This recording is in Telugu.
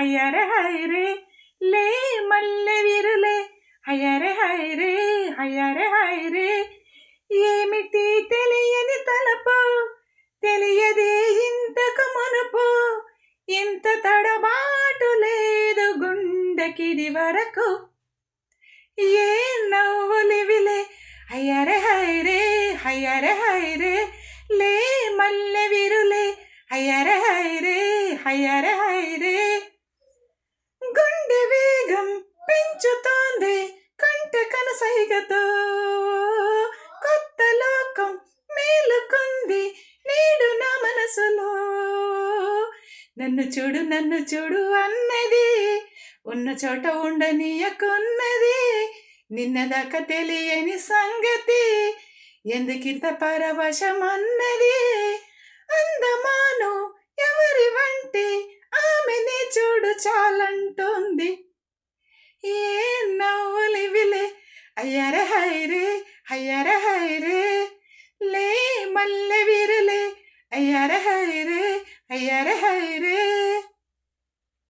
హయ్యరే హైరే లే మల్లె విరులే హయ్యరే హైరే హయ్యరే హైరే. ఏమిటి తెలియని తలపు తెలియదే ఇంతకు మునుపు, ఇంత తడబాటు లేదు గుండెకిది వరకు. ఏ నవ్వులివిలే హయ్యరే హైరే హయ్యరే హైరే లే మల్లె విరులే హయ్యరే హైరే హయ్యరే హైరే. గుండె వేగం పెంచుతోంది కంటి కనుసైగతో, కొత్త లోకం మేలుకుంది నేడు నా మనసులో. నన్ను చూడు అన్నది, ఉన్న చోట ఉండనీయకున్నది, నిన్నదాకా తెలియని సంగతి ఎందుకింత పరవశమన్నది. అందమాను ఎవరి వంటి ఆమెని చూడు చాలంటోంది. ఏ నవ్వులివిలే అయ్యరే హైరే హయ్యరే హైరే లే మల్లె విరులే అయ్యరే హైరే అయ్యరే హైరే.